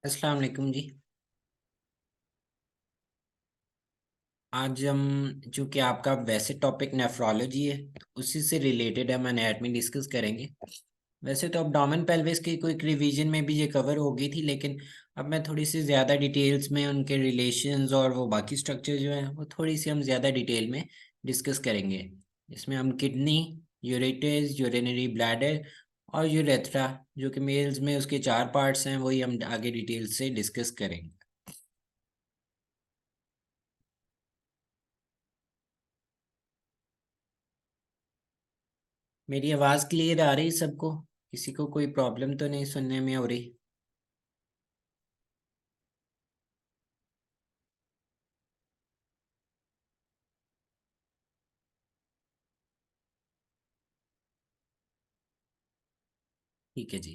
अस्सलाम वालेकुम जी। आज हम चूंकि आपका वैसे टॉपिक नेफ्रोलॉजी है तो उसी से रिलेटेड हम एनाटमी डिस्कस करेंगे। वैसे तो abdomen pelvis की कोई रिवीजन में भी ये कवर हो गई थी, लेकिन अब मैं थोड़ी सी ज़्यादा डिटेल्स में उनके रिलेशंस और वो बाकी स्ट्रक्चर जो हैं वो थोड़ी सी हम ज़्यादा डिटेल में डिस्कस करेंगे। इसमें हम किडनी, यूरेटर्स, यूरिनरी ब्लैडर और यूरेथ्रा, जो कि मेल्स में उसके 4 पार्ट्स हैं, वही हम आगे डिटेल से डिस्कस करेंगे। मेरी आवाज़ क्लियर आ रही सबको? किसी को कोई प्रॉब्लम तो नहीं सुनने में हो रही? ठीक है जी।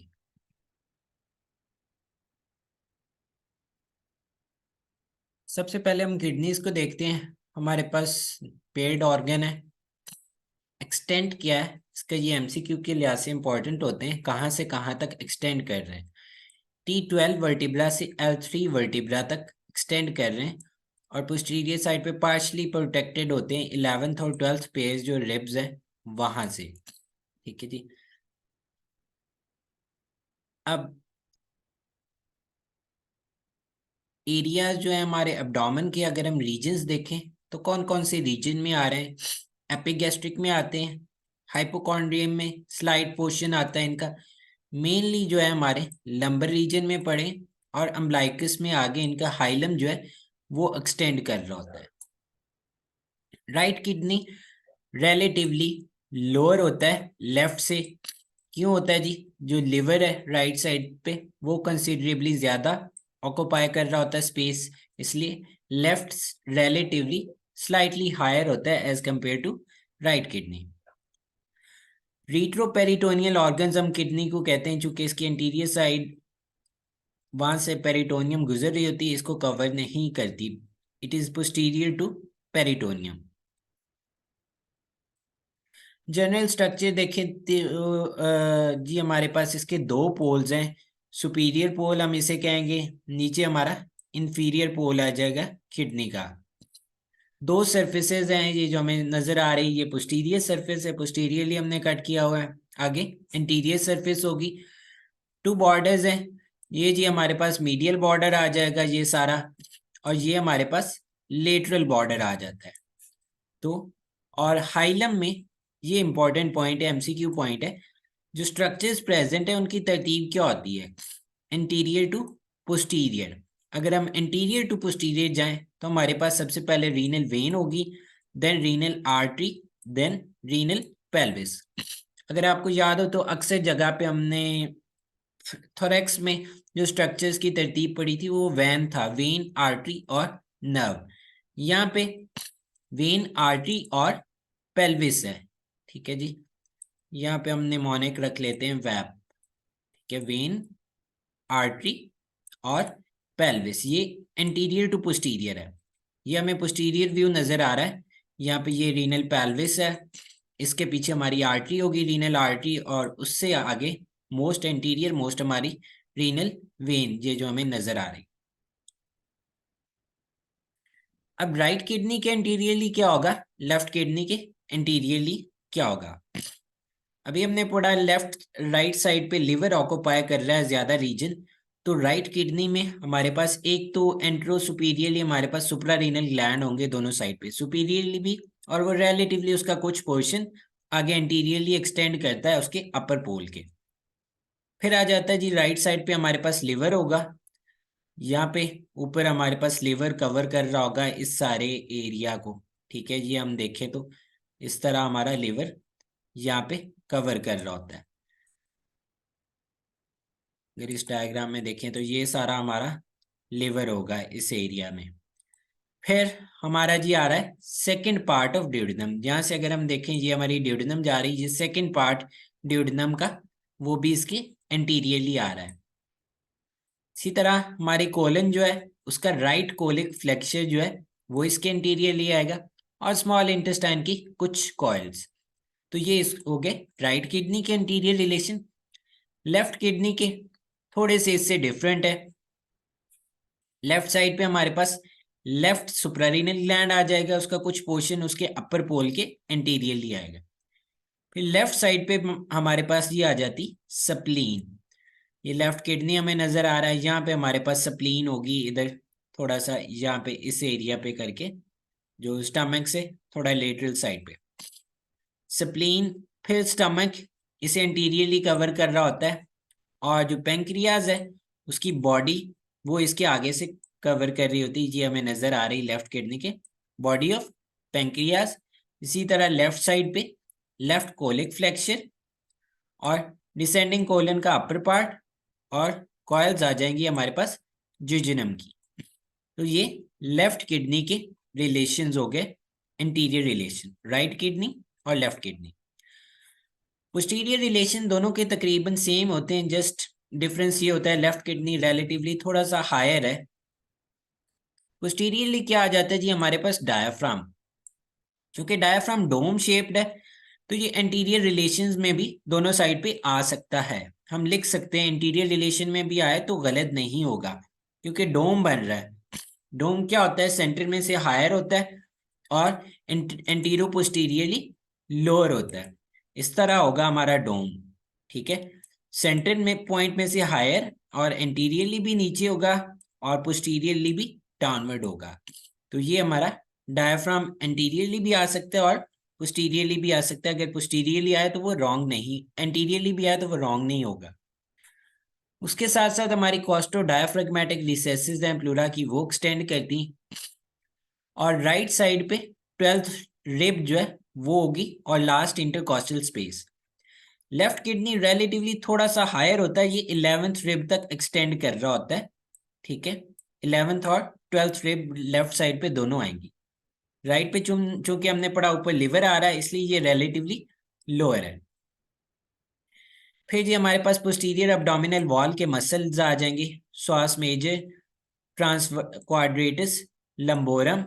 सबसे पहले हम किडनीज को देखते हैं। हमारे पास पेयर्ड ऑर्गन है। एक्सटेंड क्या है इसका, ये एमसीक्यू के लिहाज से इंपॉर्टेंट होते हैं, कहाँ से कहाँ तक एक्सटेंड कर रहे हैं। T12 वर्टिब्रा से L3 वर्टिब्रा तक एक्सटेंड कर रहे हैं और पोस्टीरियर साइड पे पार्शली प्रोटेक्टेड होते हैं 11th और 12th पेयर्स जो रिब्स है वहां से। ठीक है जी। अब एरियाज जो है हमारे एब्डोमेन के, अगर हम रीजन्स देखें तो कौन कौन से रीजन में आ रहे हैं। एपिगैस्ट्रिक में आते हैं, हाइपोकॉन्ड्रियम में स्लाइड पोर्शन आता है इनका, मेनली जो है हमारे लंबर रीजन में पड़े, और अम्बलाइकस में आगे इनका हाइलम जो है वो एक्सटेंड कर रहा होता है। राइट किडनी रिलेटिवली लोअर होता है लेफ्ट से। क्यों होता है जी? जो लिवर है राइट साइड पे वो कंसिडरेबली ज्यादा ऑक्यूपाई कर रहा होता है स्पेस, इसलिए लेफ्ट रिलेटिवली स्लाइटली हायर होता है as compare to right kidney. Retroperitoneal organs हम किडनी को कहते हैं, चूंकि इसकी इंटीरियर साइड वहां से पेरिटोनियम गुजर रही होती है, इसको कवर नहीं करती। It is posterior to peritoneum. General structure देखें तो जी हमारे पास इसके दो पोल्स हैं। सुपीरियर पोल हम इसे कहेंगे, नीचे हमारा इंफीरियर पोल आ जाएगा किडनी का। दो सरफेसेज हैं ये जो हमें नजर आ रही है, ये पोस्टीरियर सरफेस है, पोस्टीरियरली हमने कट किया हुआ है। आगे इंटीरियर सरफेस होगी। टू बॉर्डर्स हैं, ये जी हमारे पास मीडियल बॉर्डर आ जाएगा ये सारा, और ये हमारे पास लेटरल बॉर्डर आ जाता है। तो और हाइलम में, ये इंपॉर्टेंट पॉइंट है, एमसीक्यू पॉइंट है, जो स्ट्रक्चर्स प्रेजेंट है उनकी तरतीब क्या होती है, इंटीरियर टू पोस्टीरियर। अगर हम इंटीरियर टू पोस्टीरियर जाएं तो हमारे पास सबसे पहले रीनल वेन होगी, then renal artery, then renal pelvis. अगर आपको याद हो तो अक्सर जगह पे हमने थोरैक्स में जो स्ट्रक्चर्स की तरतीब पड़ी थी वो वेन था, वेन, आर्टरी और नर्व। यहाँ पे वेन, आर्टरी और पेल्विस है। ठीक है जी। यहाँ पे हम निमोनिक रख लेते हैं वैप। ठीक है, वेन, आर्टरी और पेल्विस, ये इंटीरियर टू पोस्टीरियर है। ये हमें पोस्टीरियर व्यू नजर आ रहा है। यहाँ पे ये रीनल पेल्विस है, इसके पीछे हमारी आर्टरी होगी, रीनल आर्टरी, और उससे आगे मोस्ट इंटीरियर मोस्ट हमारी रीनल वेन, ये जो हमें नजर आ रही। अब राइट किडनी के इंटीरियरली क्या होगा, लेफ्ट किडनी के इंटीरियरली क्या होगा। अभी हमने पढ़ा लेफ्ट राइट साइड पे लिवर ऑक्यूपाई कर रहा है ज्यादा रीजन, तो राइट किडनी में हमारे पास एक तो एंट्रो सुपीरियरली हमारे पास सुप्रारीनल ग्लैंड होंगे दोनों साइड पे, सुपीरियरली भी, और वो रिलेटिवली उसका कुछ पोर्शन आगे एंटीरियरली एक्सटेंड करता है उसके अपर पोल के। फिर आ जाता है जी राइट साइड पे हमारे पास लिवर होगा। यहाँ पे ऊपर हमारे पास लिवर कवर कर रहा होगा इस सारे एरिया को। ठीक है, ये हम देखें तो इस तरह हमारा लिवर यहाँ पे कवर कर रहा होता है। अगर इस डायग्राम में देखें तो ये सारा हमारा लिवर होगा इस एरिया में। फिर हमारा जी आ रहा है सेकंड पार्ट ऑफ ड्यूडेनम। यहाँ से अगर हम देखें ये हमारी ड्यूडेनम जा रही है, ये सेकंड पार्ट ड्यूडेनम का, वो भी इसके एंटीरियरली आ रहा है। इसी तरह हमारी कोलन जो है उसका राइट कोलिक फ्लेक्सर जो है वो इसके एंटीरियरली आएगा, और स्मॉल इंटेस्टाइन की कुछ कॉइल्स। तो ये हो गए राइट किडनी के इंटीरियर रिलेशन। लेफ्ट किडनी के थोड़े से इससे डिफरेंट है। लेफ्ट साइड पे हमारे पास लेफ्ट सुप्रारीनल ग्लैंड आ जाएगा, उसका कुछ पोर्शन उसके अपर पोल के एंटीरियरली आएगा। फिर लेफ्ट साइड पे हमारे पास ये आ जाती सप्लीन। ये लेफ्ट किडनी हमें नजर आ रहा है, यहाँ पे हमारे पास सप्लीन होगी, इधर थोड़ा सा यहाँ पे इस एरिया पे करके, जो स्टमक से थोड़ा लेटरल साइड पे सप्लीन। फिर स्टमक इसे एंटीरियरली कवर कर रहा होता है, और जो पेंक्रियाज है उसकी बॉडी वो इसके आगे से कवर कर रही होती है, ये हमें नजर आ रही लेफ्ट किडनी के बॉडी ऑफ पेंक्रियाज। इसी तरह लेफ्ट साइड पे लेफ्ट कोलिक फ्लेक्सर और डिसेंडिंग कोलन का अपर पार्ट, और कॉइल्स आ जाएंगी हमारे पास जुजिनम की। तो ये लेफ्ट किडनी के रिलेशंस हो गए, इंटीरियर रिलेशन, राइट किडनी और लेफ्ट किडनी। पोस्टीरियर रिलेशन दोनों के तकरीबन सेम होते हैं, जस्ट डिफरेंस ये होता है लेफ्ट किडनी रिलेटिवली थोड़ा सा हायर है। पोस्टीरियरली क्या आ जाता है जी, हमारे पास डायाफ्राम। क्योंकि डायाफ्राम डोम शेप्ड है, तो ये एंटीरियर रिलेशंस में भी दोनों साइड पे आ सकता है। हम लिख सकते हैं इंटीरियर रिलेशन में भी आए तो गलत नहीं होगा, क्योंकि डोम बन रहा है। डोम क्या होता है, सेंटर में से हायर होता है और एंटीरो पोस्टीरियरली लोअर होता है। इस तरह होगा हमारा डोम। ठीक है, सेंटर में पॉइंट में से हायर और एंटीरियरली भी नीचे होगा और पोस्टीरियरली भी डाउनवर्ड होगा। तो ये हमारा डायफ्राम एंटीरियरली भी आ सकता है और पोस्टीरियरली भी आ सकता है। अगर पोस्टीरियरली आए तो वो रॉन्ग नहीं, एंटीरियरली भी आए तो वो रॉन्ग नहीं होगा। उसके साथ साथ हमारी कॉस्टो डायाफ्रेगमेटिक रिसेसिस हैं प्लूरा की, वो एक्सटेंड करती, और राइट साइड पे 12th रिब जो है वो होगी, और last intercostal space. Left kidney relatively थोड़ा सा हायर होता है, ये 11th रिब तक एक्सटेंड कर रहा होता है। ठीक है, 11th और 12th रिब लेफ्ट साइड पे दोनों आएंगी। राइट पे चूंकि हमने पढ़ा ऊपर लिवर आ रहा है, इसलिए ये रिलेटिवली लोअर है। फिर ये हमारे पास पोस्टीरियर अब्डोमिनल वॉल के मसल्स आ जाएंगे, श्वास मेजर, ट्रांस क्वाड्रेटस, लंबोरम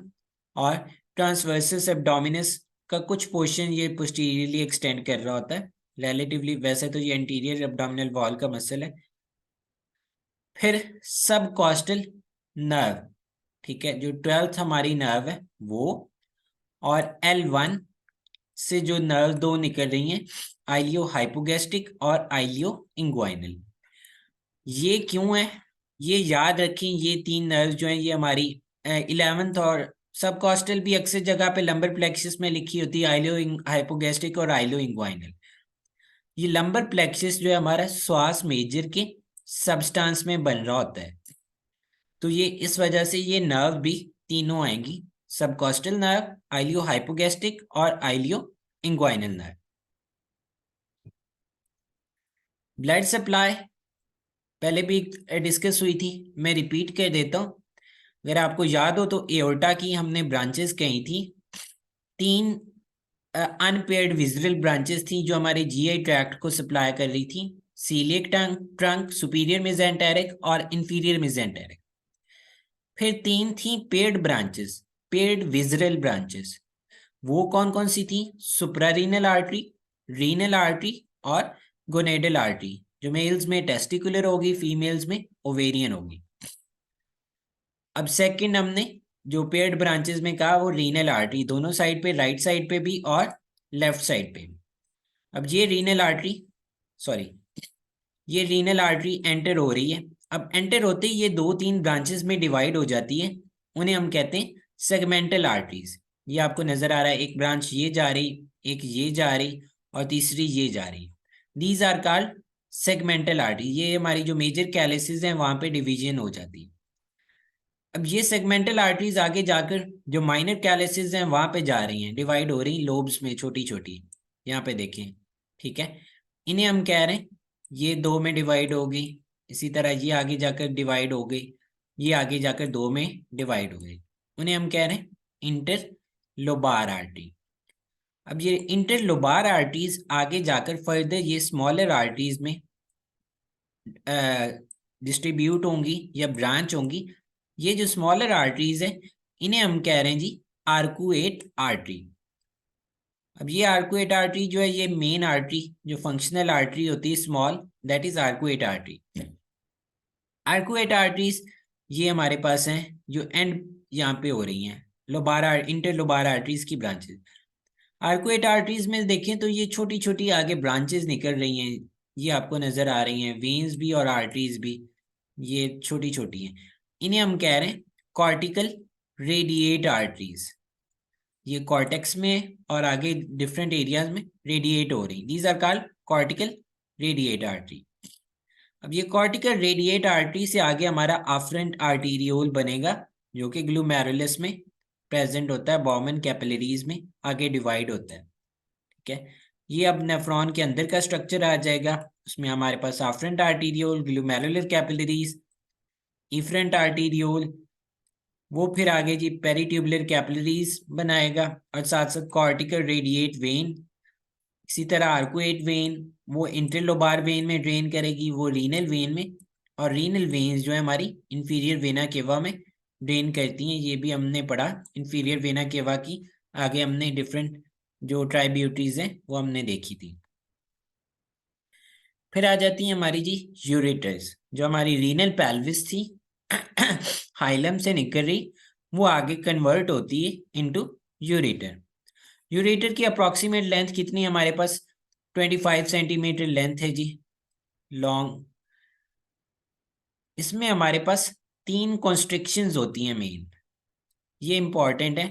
और ट्रांसवर्सस एब्डोमिनस का कुछ पोर्शन ये पोस्टीरियरली एक्सटेंड कर रहा होता है रिलेटिवली। वैसे तो ये इंटीरियर एब्डोमिनल वॉल का मसल है। फिर सब कॉस्टल नर्व, ठीक है, जो 12th हमारी नर्व है वो, और L1 से जो नर्व दो निकल रही हैं, आइलियो हाइपोगैस्ट्रिक और आइलियो इंग्वाइनल। ये क्यों है, ये याद रखें, ये तीन नर्व जो हैं ये हमारी 11th, और सब कॉस्टल भी अक्सर जगह पे लंबर प्लेक्सिस में लिखी होती है, आइलियो हाइपोगैस्ट्रिक और आइलियो इंग्वाइनल। ये लंबर प्लेक्सिस जो है हमारा श्वास मेजर के सबस्टांस में बन रहा होता है, तो ये इस वजह से ये नर्व भी तीनों आएंगी, सबकॉस्टल नर्व, आइलियो हाइपोगैस्ट्रिक और आइलियो इंग्वाइनल नर्व। ब्लड सप्लाई पहले भी डिस्कस हुई थी, मैं रिपीट कर देता हूँ। अगर आपको याद हो तो एओर्टा की हमने ब्रांचेस कही थी, तीन अनपेयर्ड विजरल ब्रांचेस थी जो हमारे जीआई ट्रैक्ट को सप्लाई कर रही थी, सीलियक ट्रंक, सुपीरियर मेसेंटेरिक और इंफीरियर मेसेंटेरिक। फिर तीन थी paired branches, paired visceral branches. वो कौन कौन सी थी, सुप्रारीनल आर्टरी, रीनल आर्टरी और गोनेडल आर्टरी, जो मेल्स में टेस्टिकुलर होगी, फीमेल्स में ओवेरियन होगी। अब सेकंड हमने जो पेयर्ड ब्रांचेस में कहा वो रीनल आर्टरी, दोनों साइड पे, राइट साइड पे भी और लेफ्ट साइड पे भी। अब ये रीनल आर्टरी, सॉरी, ये रीनल आर्टरी एंटर हो रही है। अब एंटर होते ही ये दो तीन ब्रांचेस में डिवाइड हो जाती है, उन्हें हम कहते हैं सेगमेंटल आर्टरीज। ये आपको नजर आ रहा है, एक ब्रांच ये जा रही, एक ये जा रही और तीसरी ये जा रही। These are called segmental artery. ये हमारी जो मेजर कैलिसेस हैं वहां पे डिवीजन हो जाती है। अब ये सेगमेंटल आर्टरीज आगे जाकर जो माइनर कैलिसेस हैं वहां पे जा रही हैं, डिवाइड हो रही लोब्स में, छोटी छोटी, यहाँ पे देखें। ठीक है, इन्हें हम कह रहे हैं, ये दो में डिवाइड हो गई, इसी तरह ये आगे जाकर डिवाइड हो गई, ये आगे जाकर दो में डिवाइड हो गई, उन्हें हम कह रहे हैं इंटर लोबार आर्टरी। अब ये इंटर लोबार आर्टरीज आगे जाकर फर्दर ये स्मॉलर आर्टरीज में डिस्ट्रीब्यूट होंगी या ब्रांच होंगी। ये जो स्मॉलर आर्टरीज है इन्हें हम कह रहे हैं जी आर्कुएट आर्टरी। अब ये आर्कुएट आर्टरी जो है ये मेन आर्टरी जो फंक्शनल आर्टरी होती है small, that is arcuate artery. Arcuate arteries ये हमारे पास है जो एंड यहाँ पे हो रही हैं लोबार इंटर लोबार आर्टरीज की ब्रांचेस। आर्कुएट आर्टरीज में देखें तो ये छोटी छोटी आगे ब्रांचेस निकल रही हैं, ये आपको नजर आ रही हैं, वेन्स भी और आर्टरीज भी ये छोटी छोटी हैं। इन्हें हम कह रहे हैं कॉर्टिकल रेडिएट आर्टरीज। ये कॉर्टेक्स में और आगे डिफरेंट एरियाज में रेडिएट हो रही, these are called cortical radiate artery. अब ये कॉर्टिकल रेडिएट आर्टरी से आगे हमारा आफ्रेंट आर्टीरियोल बनेगा जो कि ग्लूमेरुलस में प्रेजेंट होता है, बॉमन कैपिलरीज में आगे डिवाइड होता है। ठीक है, ये अब नेफ्रॉन के अंदर का स्ट्रक्चर आ जाएगा, उसमें हमारे पास आफ्रेंट आर्टीरियोल, ग्लूमेरुलर कैपिलरीज, इफरेंट आर्टीरियोल, वो फिर आगे जी पेरिट्यूबुलर कैपिलरीज बनाएगा और साथ साथ कॉर्टिकल रेडिएट वेन। इसी तरह आर्कुएट वेन वो इंटरलोबार वेन में ड्रेन करेगी, वो रीनल वेन में, और रीनल वेन्स जो है हमारी इंफीरियर वेना केवा में ड्रेन करती हैं। ये भी हमने पढ़ा इंफीरियर वेना केवा की, आगे हमने डिफरेंट जो ट्राइब्यूटरीज हैं वो हमने देखी थी। फिर आ जाती है हमारी जी यूरेटर्स, जो हमारी रीनल पेल्विस थी हाइलम से निकल रही, वो आगे कन्वर्ट होती है इनटू यूरेटर। यूरेटर की अप्रोक्सीमेट लेंथ कितनी है हमारे पास, 25 सेंटीमीटर लेंथ है जी लॉन्ग। इसमें हमारे पास 3 कॉन्स्ट्रिक्शंस होती हैं मेन, ये इंपॉर्टेंट है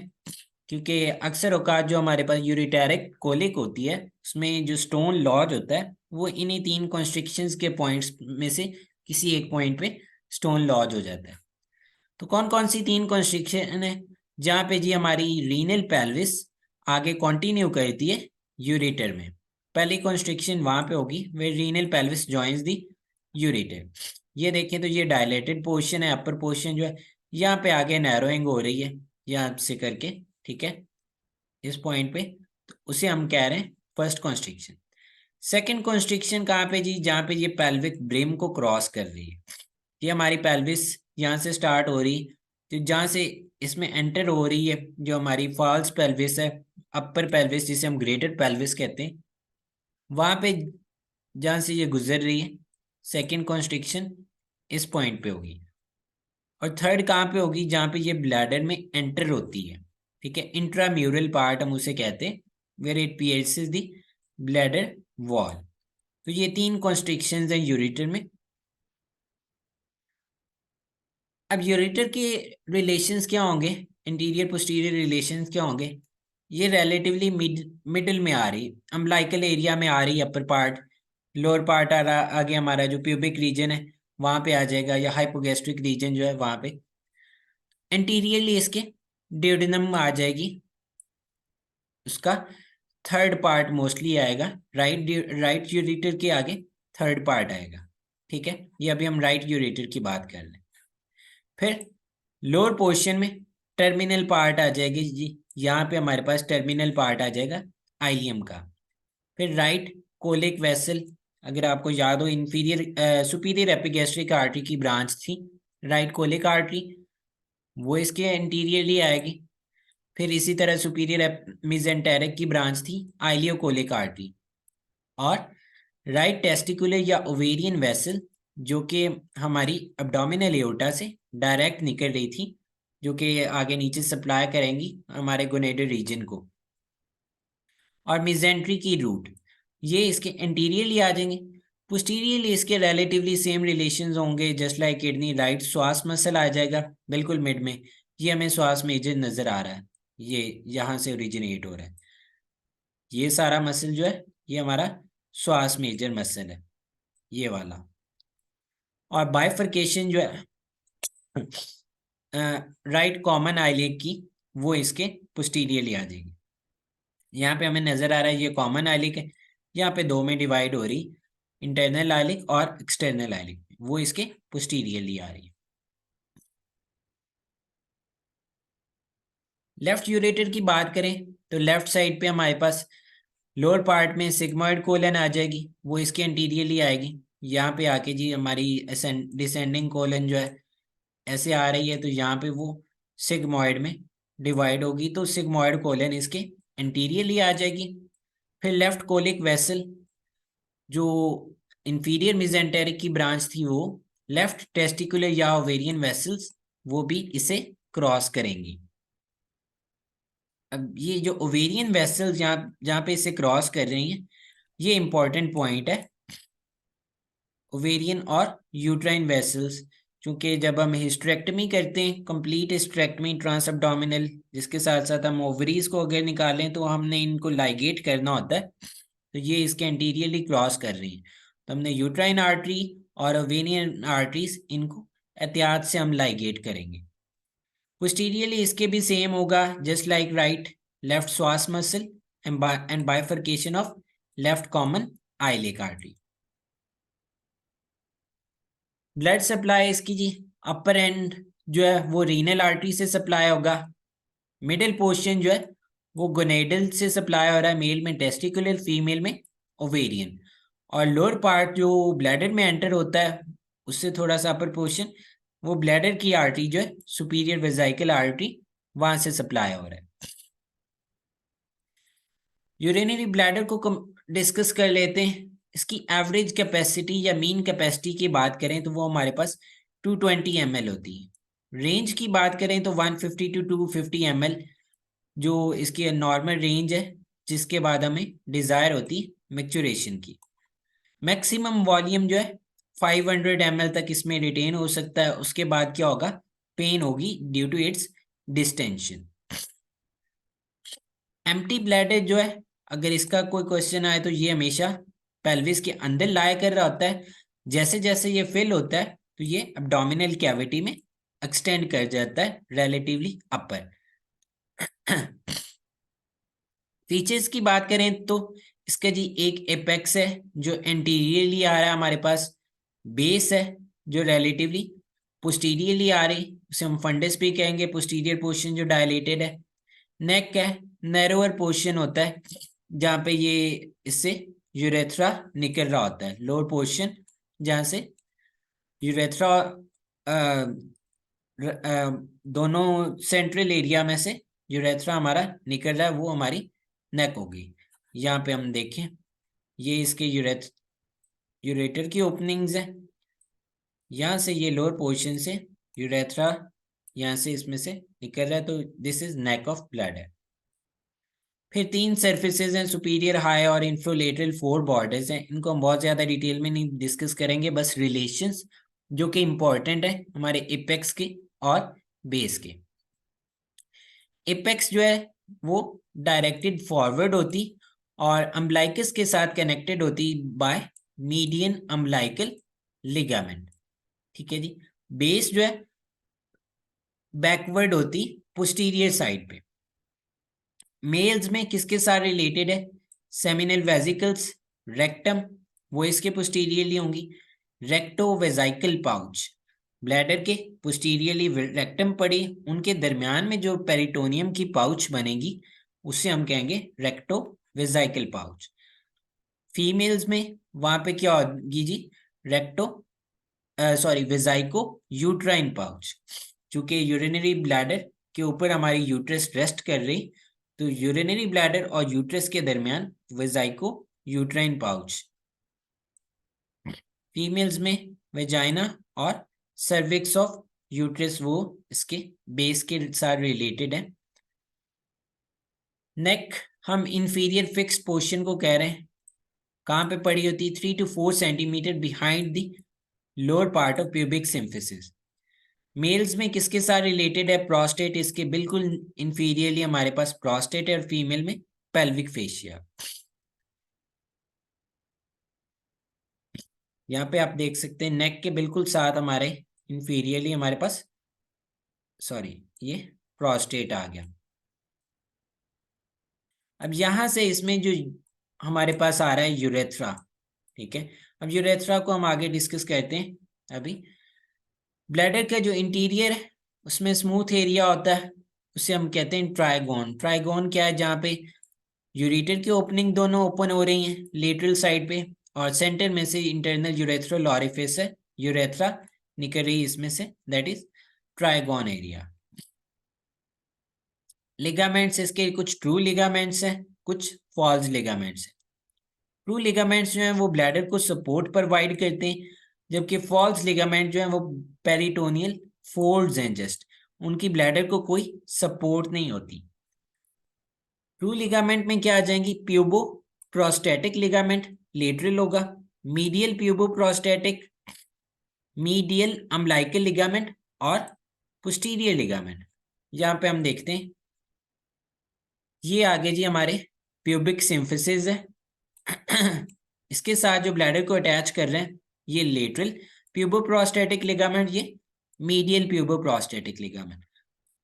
क्योंकि अक्सर औकात जो हमारे पास यूरिटेरिक कोलिक होती है उसमें जो स्टोन लॉज होता है वो इन्हीं 3 कॉन्स्ट्रिक्शंस के पॉइंट्स में से किसी एक पॉइंट पे स्टोन लॉज हो जाता है। तो कौन कौन सी 3 कॉन्स्ट्रिक्शन है, जहाँ पे जी हमारी रीनल पेल्विस आगे कंटिन्यू करती है यूरेटर में। पहली कॉन्स्ट्रिक्शन वहां पे होगी वे रीनल पेल्विस जॉइंस दी यूरेटर। ये देखें तो ये डायलेटेड पोर्शन है, अपर पोर्शन जो है यहाँ पे आगे नैरोइंग हो रही है यहाँ से करके, ठीक है, इस पॉइंट पे, तो उसे हम कह रहे हैं फर्स्ट कॉन्स्ट्रिक्शन। सेकेंड कॉन्स्ट्रिक्शन कहाँ पे जी, जहाँ पे ये पेल्विक ब्रिम को क्रॉस कर रही है। ये हमारी पेल्विस यहाँ से स्टार्ट हो रही, तो जहाँ से इसमें एंटर हो रही है जो हमारी फॉल्स पेल्विस है, अपर पेल्विस जिसे हम ग्रेटर पेल्विस कहते हैं, वहां पे जहाँ से ये गुजर रही है सेकेंड कॉन्स्ट्रिक्शन इस पॉइंट पे होगी। और थर्ड कहाँ पे होगी, जहाँ पे ये ब्लैडर में एंटर होती है, ठीक है, इंट्राम्यूरल पार्ट हम उसे कहते हैं, where it pierces the bladder wall. तो ये 3 कॉन्स्ट्रिक्शंस हैं यूरेटर में। अब यूरेटर के रिलेशंस क्या होंगे, इंटीरियर पोस्टीरियर रिलेशंस क्या होंगे, ये रिलेटिवली मिडल में आ रही, अम्बिलिकल एरिया में आ रही, अपर पार्ट, लोअर पार्ट आ रहा आगे हमारा जो प्यूबिक रीजन है वहां पे आ जाएगा, या हाइपोगैस्ट्रिक रीजन जो है वहां पे। एंटीरियरली इसके ड्यूडेनम आ जाएगी, उसका थर्ड पार्ट मोस्टली आएगा, राइट यूरेटर के आगे थर्ड पार्ट आएगा। ठीक है, ये अभी हम राइट यूरेटर की बात कर रहे हैं। फिर लोअर पोर्शन में टर्मिनल पार्ट आ जाएगी जी, यहाँ पे हमारे पास टर्मिनल पार्ट आ जाएगा आइलियम का। फिर राइट कोलिक वेसल, अगर आपको याद हो इंफीरियर सुपीरियर एपिगैस्ट्रिक आर्टरी की ब्रांच थी राइट कोलिक आर्टरी, वो इसके इंटीरियरली आएगी। फिर इसी तरह सुपीरियर मिजेंटेरिक की ब्रांच थी आइलियोकोलिक आर्टरी, और राइट टेस्टिकुलर या ओवेरियन वेसल जो कि हमारी एब्डोमिनल एओर्टा से डायरेक्ट निकल रही थी, जो कि आगे नीचे सप्लाई करेंगी हमारे गोनेडल रीजन को। और मिजेंट्री की रूट ये इसके इंटीरियरली आ जाएंगे। पोस्टीरियरली इसके रिलेटिवली सेम रिलेशंस होंगे, जस्ट लाइक किडनी, राइट श्वास मसल आ जाएगा बिल्कुल मिड में, ये हमें श्वास मेजर नजर आ रहा है, ये यहाँ से ओरिजिनेट हो रहा है, ये सारा मसल जो है ये हमारा श्वास मेजर मसल है, ये वाला। और बाइफर्केशन जो है राइट कॉमन आईलिड की, वो इसके पोस्टीरियरली आ जाएगी। यहाँ पे हमें नजर आ रहा है ये कॉमन आईलिड है, यहाँ पे 2 में डिवाइड हो रही, इंटरनल आईलिड और एक्सटर्नल आईलिड, वो इसके पोस्टीरियरली आ रही है। लेफ्ट यूरेटर की बात करें तो लेफ्ट साइड पे हमारे पास लोअर पार्ट में सिग्मॉइड कोलन आ जाएगी, वो इसके इंटीरियरली आएगी। यहाँ पे आके जी हमारी डिसेंडिंग कोलन जो है ऐसे आ रही है, तो यहाँ पे वो सिग्मॉइड में डिवाइड होगी, तो सिग्मॉइड कोलन इसके इंटीरियरली आ जाएगी। फिर लेफ्ट कोलिक वेसल जो इंफीरियर मिजेंटेरिक की ब्रांच थी, वो लेफ्ट टेस्टिकुलर या ओवेरियन वेसल्स वो भी इसे क्रॉस करेंगी। अब ये जो ओवेरियन वेसल्स जहाँ जहाँ पे इसे क्रॉस कर रही हैं, ये इंपॉर्टेंट पॉइंट है। ओवेरियन और यूट्राइन वेसल्स, क्योंकि जब हम हिस्टेरेक्टमी करते हैं, कंप्लीट हिस्टेरेक्टमी ट्रांस अब्डोमिनल, जिसके साथ साथ हम ओवरीज को अगर निकालें तो हमने इनको लाइगेट करना होता है, तो ये इसके एंटीरियरली क्रॉस कर रही हैं। तो हमने यूट्राइन आर्टरी और ओवेरियन आर्टरीज, इनको एहतियात से हम लाइगेट करेंगे। पोस्टीरियरली इसके भी सेम होगा, just like right, left psoas muscle and bifurcation of left common iliac artery. Blood supply इसकी जी, अपर एंड जो है वो रीनल आर्टरी से सप्लाई होगा। मिडिल पोर्शन जो है वो गोनेडल से सप्लाई हो रहा है, मेल में टेस्टिकुलर, फीमेल में ओवेरियन। और लोअर पार्ट जो ब्लैडर में एंटर होता है, उससे थोड़ा सा अपर पोर्शन, वो ब्लैडर की आर्टरी जो है सुपीरियर वेजाइकल आर्टरी, वहां से सप्लाई हो रहा है। यूरिनरी ब्लैडर को डिस्कस कर लेते हैं। इसकी एवरेज कैपेसिटी या मीन कैपेसिटी की बात करें तो वो हमारे पास 220 ml होती है। रेंज की बात करें तो 150 to 250 ml जो इसकी नॉर्मल रेंज है, जिसके बाद हमें डिजायर होती है मैच्योरेशन की। मैक्सिमम वॉल्यूम जो है 500 ml तक इसमें रिटेन हो सकता है। उसके बाद क्या होगा, पेन होगी due to its distension. Empty bladder जो है, अगर इसका कोई क्वेश्चन आए तो ये हमेशा पेल्विस के अंदर लाया कर रहा होता है। जैसे जैसे ये फिल होता है तो ये एब्डोमिनल कैविटी में एक्सटेंड कर जाता है रिलेटिवली अपर। फीचर्स की बात करें तो इसका जी एक एपेक्स है जो एंटीरियरली आ रहा है हमारे पास, बेस है जो रिलेटिवली पोस्टीरियरली आ रही, उसे हम फंडस भी कहेंगे, पोस्टीरियर पोर्शन जो डायलेटेड है। नेक है, नैरोअर पोर्शन होता है जहाँ पे ये इससे यूरेथ्रा निकल रहा होता है, लोअर पोर्शन जहाँ से यूरेथ्रा दोनों सेंट्रल एरिया में से यूरेथ्रा हमारा निकल रहा है, वो हमारी नेक होगी। यहाँ पे हम देखें, ये इसके यूरेटर की ओपनिंग्स है, यहाँ से ये लोअर पोर्शन से यूरेथ्रा यहाँ से इसमें से निकल रहा है, तो this is neck of bladder. फिर तीन सर्फेसेज हैं, सुपीरियर, हाई और इंफ्रोलेटरल, 4 बॉर्डर्स हैं। इनको हम बहुत ज़्यादा डिटेल में नहीं डिस्कस करेंगे, बस रिलेशंस जो कि इंपॉर्टेंट है हमारे एपेक्स के और बेस के। एपेक्स जो है वो डायरेक्टेड फॉरवर्ड होती और अम्बलाइकस के साथ कनेक्टेड होती बाय मीडियन अम्बलाइकल लिगामेंट। ठीक है जी। बेस जो है बैकवर्ड होती पोस्टीरियर साइड पे। मेल्स में किसके साथ रिलेटेड है, सेमिनल वेजिकल्स, रेक्टम, वो इसके पोस्टीरियरली होंगी। रेक्टो वेजाइकल पाउच, ब्लैडर के पोस्टीरियरली रेक्टम पड़ी, उनके दरमियान में जो पेरिटोनियम की पाउच बनेगी उससे हम कहेंगे रेक्टो वेजाइकल पाउच। फीमेल्स में वहां पे क्या होगी जी, रेक्टो सॉरी वेजाइको यूट्राइन पाउच, चूंकि यूरिनरी ब्लैडर के ऊपर हमारी यूट्रस रेस्ट कर रही, तो यूरिनरी ब्लैडर और यूट्रस के दरमियान वेजाइको यूट्राइन पाउच। फीमेल्स में वेजाइना और सर्विक्स ऑफ यूट्रस, वो इसके बेस के साथ रिलेटेड है। नेक हम इंफीरियर फिक्स्ड पोर्शन को कह रहे हैं, कहाँ पे पड़ी होती है, 3 to 4 centimetre behind the lower part of pubic symphysis. Males में किसके साथ रिलेटेड है, प्रोस्टेट, इसके बिल्कुल इंफीरियरली हमारे पास प्रोस्टेट है, और फीमेल में पेल्विक फेशिया। यहाँ पे आप देख सकते हैं नेक के बिल्कुल साथ हमारे इंफीरियरली हमारे पास, सॉरी ये प्रोस्टेट आ गया। अब यहां से इसमें जो हमारे पास आ रहा है यूरेथ्रा, ठीक है। अब यूरेथ्रा को हम आगे डिस्कस करते हैं। अभी ब्लैडर का जो इंटीरियर है उसमें स्मूथ एरिया होता है, उसे हम कहते हैं ट्राइगोन। ट्राइगोन क्या है, जहाँ पे यूरेटर की ओपनिंग दोनों ओपन हो रही हैं लेटरल साइड पे, और सेंटर में से इंटरनल यूरेथ्रल ऑरिफिस है, यूरेथ्रा निकल रही है इसमें से, that is trigon area. Ligaments इसके कुछ ट्रू लिगामेंट्स हैं, कुछ फॉल्स लिगामेंट्स हैं। ट्रू लिगामेंट्स जो हैं वो ब्लैडर को सपोर्ट प्रोवाइड करते हैं, जबकि फॉल्स लिगामेंट जो हैं वो पेरिटोनियल फोल्ड्स हैं जस्ट, उनकी ब्लैडर को कोई सपोर्ट नहीं होती। ट्रू लिगामेंट में क्या आ जाएंगी? प्यूबो प्रोस्टेटिक लिगामेंट लेटरल होगा, medial puboprostatic, medial umbilical ligament और पोस्टीरियर लिगामेंट। यहाँ पे हम देखते हैं, ये आगे जी हमारे प्यूबिक सिम्फिसिस है इसके साथ जो ब्लैडर को अटैच कर रहे हैं ये लेटरल प्यूबो प्रोस्टेटिक लिगामेंट, ये मीडियल प्यूबो प्रोस्टेटिक लिगामेंट,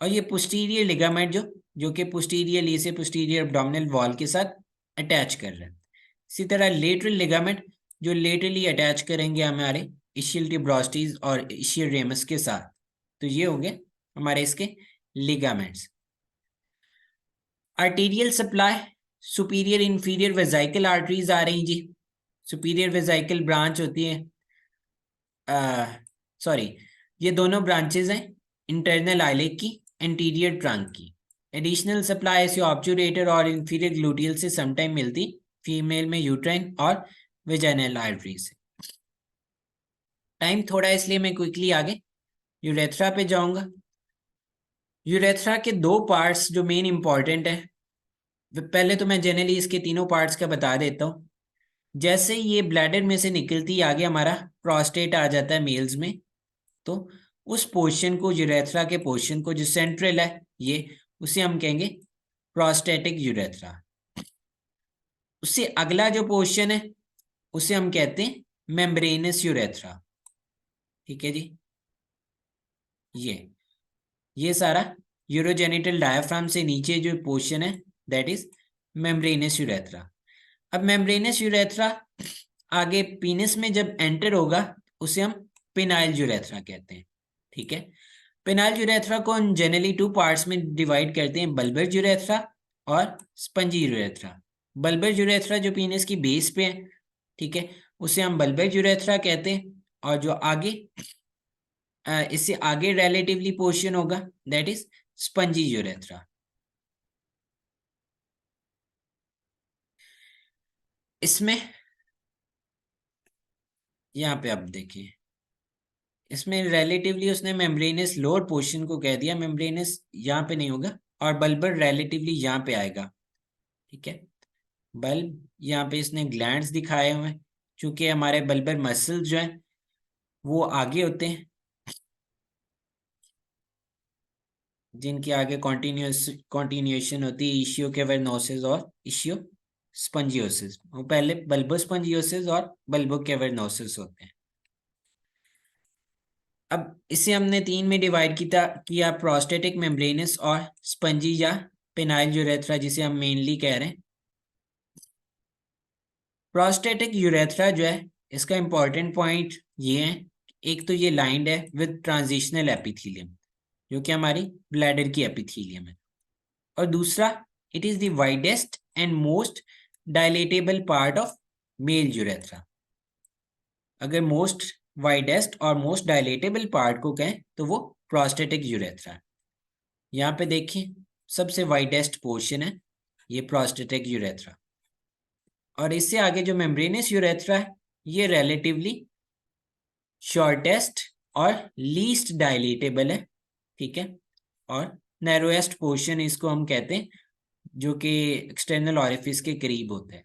और ये पोस्टीरियर लिगामेंट जो कि पोस्टीरियर से पोस्टीरियर एब्डोमिनल वॉल के साथ अटैच कर रहे हैं। इसी तरह लेटरल लिगामेंट जो लेटरली अटैच करेंगे हमारे इशियल ट्यूबरोस्टिस और इशियल रेमस के साथ। तो ये हो गए हमारे इसके ligaments. Arterial supply, superior inferior vesical arteries आ रही जी। सुपीरियर वेजाइकल ब्रांच होती है, सॉरी ये दोनों ब्रांचेस हैं इंटरनल आइलेट की, एंटीरियर ट्रंक की। एडिशनल सप्लाई ऐसे ऑब्चुरेटर और इंफीरियर ग्लूटियल से समटाइम मिलती, फीमेल में यूट्राइन और वेजाइनल आर्टरी से। टाइम थोड़ा इसलिए मैं क्विकली आगे यूरेथ्रा पे जाऊंगा। यूरेथ्रा के दो पार्ट्स जो मेन इंपॉर्टेंट है, पहले तो मैं जनरली इसके तीनों पार्ट्स का बता देता हूँ। जैसे ये ब्लैडर में से निकलती आगे हमारा प्रोस्टेट आ जाता है मेल्स में, तो उस पोर्शन को, यूरेथ्रा के पोर्शन को जो सेंट्रल है ये, उसे हम कहेंगे प्रोस्टेटिक यूरेथ्रा। उससे अगला जो पोर्शन है उसे हम कहते हैं मेम्ब्रेनस यूरेथ्रा। ठीक है जी, ये सारा यूरोजेनिटल डायाफ्राम से नीचे जो पोर्शन है दैट इज मेम्ब्रेनस यूरेथ्रा। अब मेम्ब्रेनस यूरेथ्रा आगे पीनस में जब एंटर होगा उसे हम पेनाइल यूरेथ्रा कहते हैं। ठीक है, पेनाइल यूरेथ्रा को हम जनरली टू पार्ट्स में डिवाइड करते हैं, बल्बर यूरेथ्रा और स्पंजी यूरेथ्रा। बल्बर यूरेथ्रा जो पीनस की बेस पे है, ठीक है, उसे हम बल्बर यूरेथ्रा कहते हैं, और जो आगे इससे आगे रिलेटिवली पोर्शन होगा दैट इज स्पंजी यूरेथ्रा। इसमें यहाँ पे आप देखिए, इसमें रिलेटिवली उसने मेम्ब्रेनस लोअर पोर्शन को कह दिया, मेम्ब्रेनस यहाँ पे नहीं होगा, और बल्बर रिलेटिवली यहाँ पे आएगा। ठीक है, बल्ब यहाँ पे इसने ग्लैंड्स दिखाए हुए हैं, चूंकि हमारे बल्बर मसल्स जो हैं वो आगे होते हैं, जिनके आगे कॉन्टिन्यूएशन होती है इशियो कैवर्नोसिस और इशियो स्पंजियोसिस। वो पहले बल्बो स्पंजियोसिस और बल्बो कैवर्नोसिस होते हैं। अब इसे हमने तीन में डिवाइड किया, प्रोस्टेटिक, मेम्ब्रेनस और स्पंजी या पेनाइल यूरेथ्रा जिसे हम मेनली कह रहे हैं। प्रोस्टेटिक यूरेथ्रा जो है इसका इंपॉर्टेंट पॉइंट ये है, एक तो ये लाइंड है विद ट्रांजिशनल एपिथेलियम जो कि हमारी ब्लैडर की एपिथेलियम है, और दूसरा it is the widest and most dilatable part of male urethra. अगर मोस्ट वाइडेस्ट और मोस्ट डायलेटेबल पार्ट को कहें तो वो प्रोस्टेटिक यूरेथ्रा है। यहाँ पे देखिए सबसे वाइडेस्ट पोर्शन है ये प्रोस्टेटिक यूरेथ्रा, और इससे आगे जो मेम्ब्रेनस यूरेथ्रा है ये रिलेटिवली शॉर्टेस्ट और लीस्ट डायलेटेबल है। ठीक है, और नैरोएस्ट पोर्शन इसको हम कहते हैं जो कि एक्सटर्नल ऑरिफिस के करीब होता है।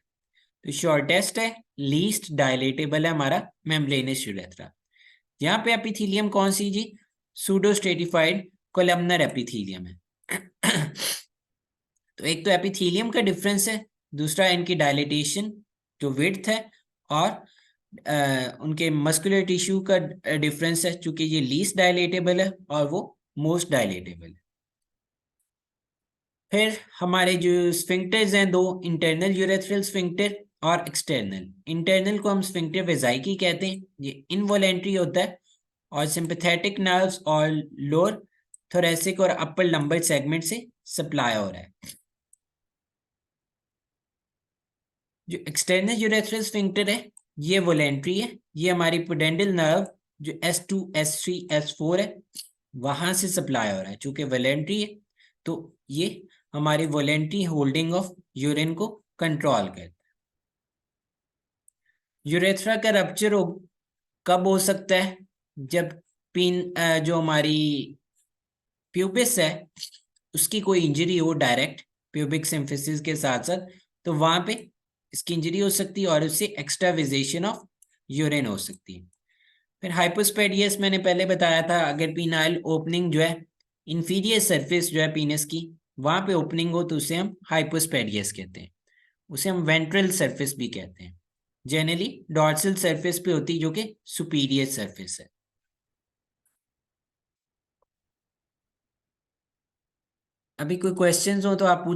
तो शॉर्टेस्ट है, लीस्ट डायलेटेबल है हमारा मेम्ब्रेनस यूरेथ्रा। यहाँ पे एपिथेलियम कौन सी जी? सूडोस्टेटिफाइड कोलमनर एपिथेलियम है तो एक तो एपिथेलियम का डिफरेंस है, दूसरा इनकी डायलेटेशन जो विड्थ है, और उनके मस्कुलर टिश्यू का डिफरेंस है, चूंकि ये लीस्ट डायलेटेबल है और वो मोस्ट डायलेटेबल है। फिर हमारे जो स्फिंक्टर्स हैं दो, इंटरनल यूरेथ्रल स्फिंक्टर और एक्सटर्नल। इंटरनल को हम स्फिंक्टर वेजाइकी कहते हैं, ये इनवॉलेंट्री होता है और सिंपैथेटिक नर्व्स और लोअर थोरेसिक और अपर लंबर सेगमेंट से सप्लाई हो रहा है। जो एक्सटर्नल यूरेथ्रल स्फिंक्टर है ये वोलेंट्री है, ये हमारी पुडेंडल नर्व जो S2 S3 S4 है वहां से सप्लाई हो रहा है। चूंकि वोलेंट्री है तो ये हमारी वोलेंट्री होल्डिंग ऑफ यूरिन को कंट्रोल करता है। यूरेथ्रा का रप्चर कब हो सकता है? जब जो हमारी प्यूबिस है उसकी कोई इंजरी हो डायरेक्ट प्यूबिक सिम्फिसिस के साथ साथ, तो वहां पे इसकी इंजरी हो सकती है और उससे एक्स्ट्राविजेशन ऑफ यूरिन हो सकती है। फिर हाइपोस्पेडियस मैंने पहले बताया था, अगर पीनाइल ओपनिंग जो है इंफीरियर सरफेस जो है पीनस की वहां पे ओपनिंग हो तो उसे हम हाइपोस्पेडियस कहते हैं। उसे हम वेंट्रल सरफेस भी कहते हैं। जनरली डॉर्सल सरफेस पे होती है जो कि सुपीरियर सरफेस है। अभी कोई क्वेश्चंस हो तो आप पूछ